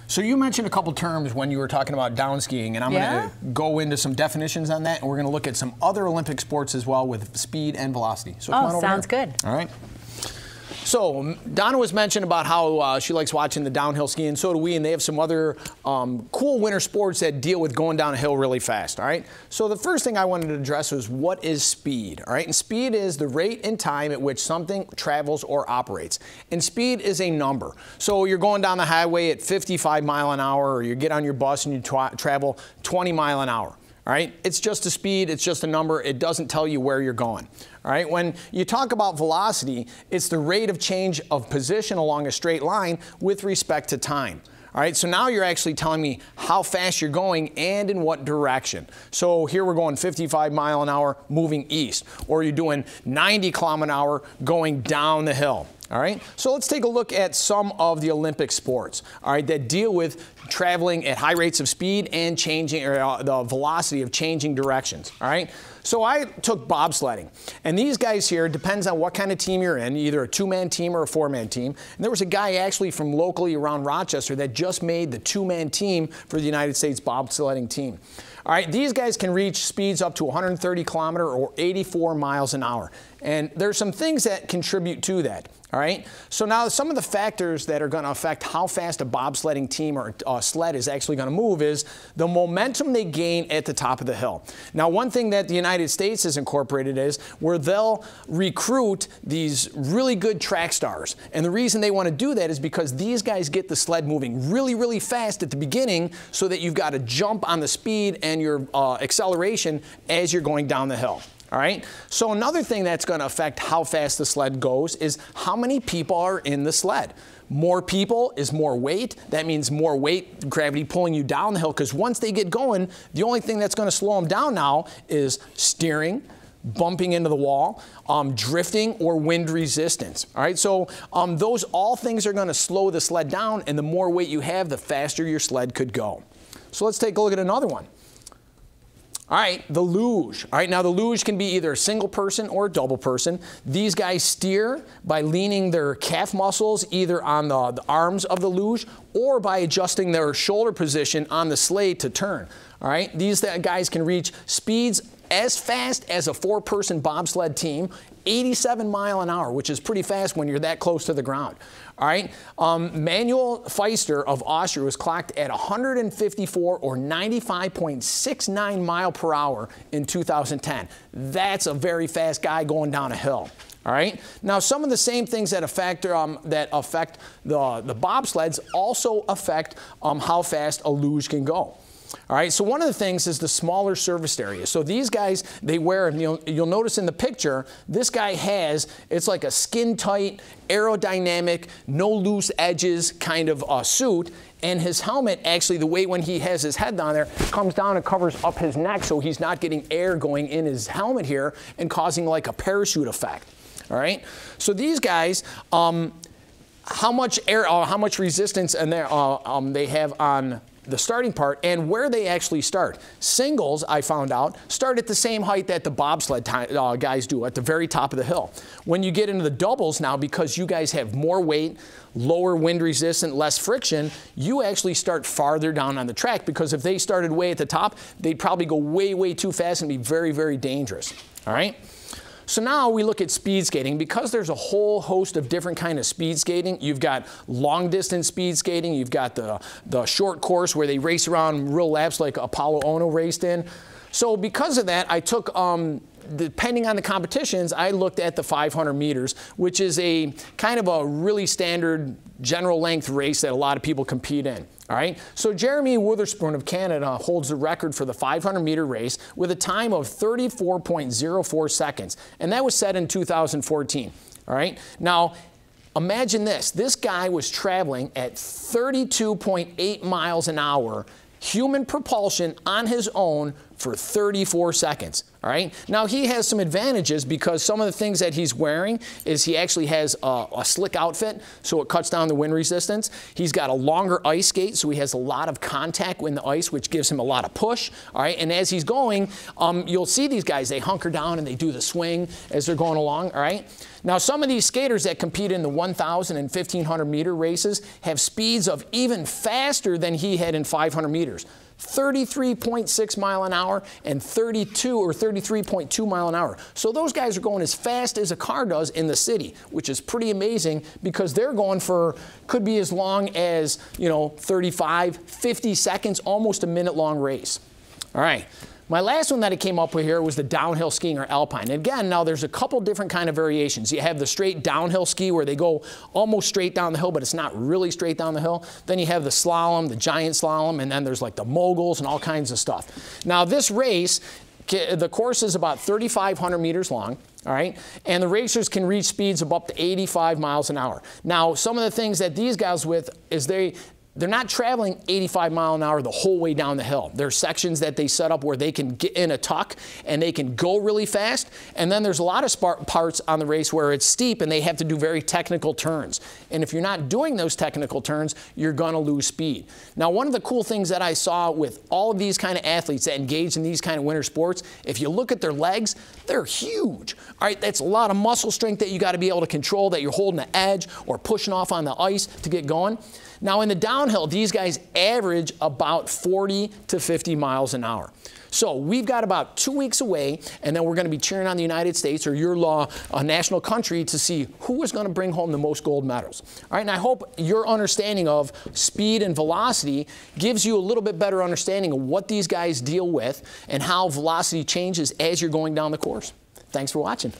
So you mentioned a couple terms when you were talking about down skiing, and I'm going to go into some definitions on that, and we're going to look at some other Olympic sports as well with speed and velocity. So come on over sounds here. good. All right. So Donna was mentioning about how she likes watching the downhill skiing, so do we, and they have some other cool winter sports that deal with going down a hill really fast, all right? So the first thing I wanted to address was what is speed, all right? And speed is the rate and time at which something travels or operates. And speed is a number. So you're going down the highway at 55 miles an hour, or you get on your bus and you travel 20 miles an hour. All right, it's just a speed, it's just a number, it doesn't tell you where you're going. All right, when you talk about velocity, it's the rate of change of position along a straight line with respect to time. All right, so now you're actually telling me how fast you're going and in what direction. So here we're going 55 miles an hour moving east, or you're doing 90 kilometers an hour going down the hill. All right, so let's take a look at some of the Olympic sports, all right, that deal with traveling at high rates of speed and changing, or the velocity of changing directions, all right? So I took bobsledding, and these guys here, depends on what kind of team you're in, either a two-man team or a four-man team. And there was a guy actually from locally around Rochester that just made the two-man team for the United States bobsledding team. All right, these guys can reach speeds up to 130 kilometers or 84 miles an hour. And there's some things that contribute to that. All right, so now some of the factors that are going to affect how fast a bobsledding team or sled is actually going to move is the momentum they gain at the top of the hill. Now, one thing that the United States has incorporated is where they'll recruit these really good track stars. And the reason they want to do that is because these guys get the sled moving really, really fast at the beginning so that you've got to jump on the speed and your acceleration as you're going down the hill. All right, so another thing that's going to affect how fast the sled goes is how many people are in the sled. More people is more weight. That means more weight, gravity pulling you down the hill, because once they get going, the only thing that's going to slow them down now is steering, bumping into the wall, drifting, or wind resistance. All right, so those all things are going to slow the sled down, and the more weight you have, the faster your sled could go. So let's take a look at another one. All right, the luge. All right, now the luge can be either a single person or a double person. These guys steer by leaning their calf muscles either on the arms of the luge or by adjusting their shoulder position on the sleigh to turn. All right, these guys can reach speeds as fast as a four-person bobsled team, 87 miles an hour, which is pretty fast when you're that close to the ground. All right, Manuel Pfister of Austria was clocked at 154 or 95.69 miles per hour in 2010. That's a very fast guy going down a hill. All right. Now, some of the same things that affect the bobsleds also affect how fast a luge can go. All right, so one of the things is the smaller surface area. So these guys, they wear, and you'll notice in the picture, this guy has, it's like a skin-tight, aerodynamic, no loose edges kind of suit. And his helmet, actually, the way when he has his head down there, comes down and covers up his neck so he's not getting air going in his helmet here and causing like a parachute effect. All right, so these guys, how much air, how much resistance and they have on the starting part and where they actually start. Singles, I found out, start at the same height that the bobsled guys do, at the very top of the hill. When you get into the doubles now, because you guys have more weight, lower wind resistance, less friction, you actually start farther down on the track, because if they started way at the top, they'd probably go way, way too fast and be very, very dangerous. All right? So now we look at speed skating. Because there's a whole host of different kind of speed skating. You've got long distance speed skating. You've got the short course where they race around real laps like Apollo Ono raced in. So because of that, I took, depending on the competitions, I looked at the 500 meters, which is a kind of a really standard general length race that a lot of people compete in. All right, so Jeremy Witherspoon of Canada holds the record for the 500-meter race with a time of 34.04 seconds, and that was set in 2014. All right, now imagine this. This guy was traveling at 32.8 miles an hour, human propulsion on his own for 34 seconds. All right. Now he has some advantages because some of the things that he's wearing is he actually has a slick outfit, so it cuts down the wind resistance. He's got a longer ice skate, so he has a lot of contact in the ice, which gives him a lot of push. All right. And as he's going, you'll see these guys, they hunker down and they do the swing as they're going along. All right. Now some of these skaters that compete in the 1,000 and 1,500 meter races have speeds of even faster than he had in 500 meters. 33.6 mile an hour and 32 or 33.2 mile an hour. So those guys are going as fast as a car does in the city, which is pretty amazing because they're going for, could be as long as, 35, 50 seconds, almost a minute long race. All right. My last one that I came up with here was the downhill skiing or alpine. And again, now there's a couple different kind of variations. You have the straight downhill ski where they go almost straight down the hill, but it's not really straight down the hill. Then you have the slalom, the giant slalom, and then there's like the moguls and all kinds of stuff. Now this race, the course is about 3,500 meters long. All right, and the racers can reach speeds of up to 85 miles an hour. Now, some of the things that these guys with is they're not traveling 85 mile an hour the whole way down the hill. There's sections that they set up where they can get in a tuck and they can go really fast. And then there's a lot of parts on the race where it's steep and they have to do very technical turns. And if you're not doing those technical turns, you're going to lose speed. Now, one of the cool things that I saw with all of these kind of athletes that engage in these kind of winter sports, if you look at their legs, they're huge. All right, that's a lot of muscle strength that you got to be able to control, that you're holding the edge or pushing off on the ice to get going. Now in the downhill, these guys average about 40 to 50 miles an hour. So we've got about 2 weeks away, and then we're going to be cheering on the United States or your national country to see who is going to bring home the most gold medals. All right, and I hope your understanding of speed and velocity gives you a little bit better understanding of what these guys deal with and how velocity changes as you're going down the course. Thanks for watching.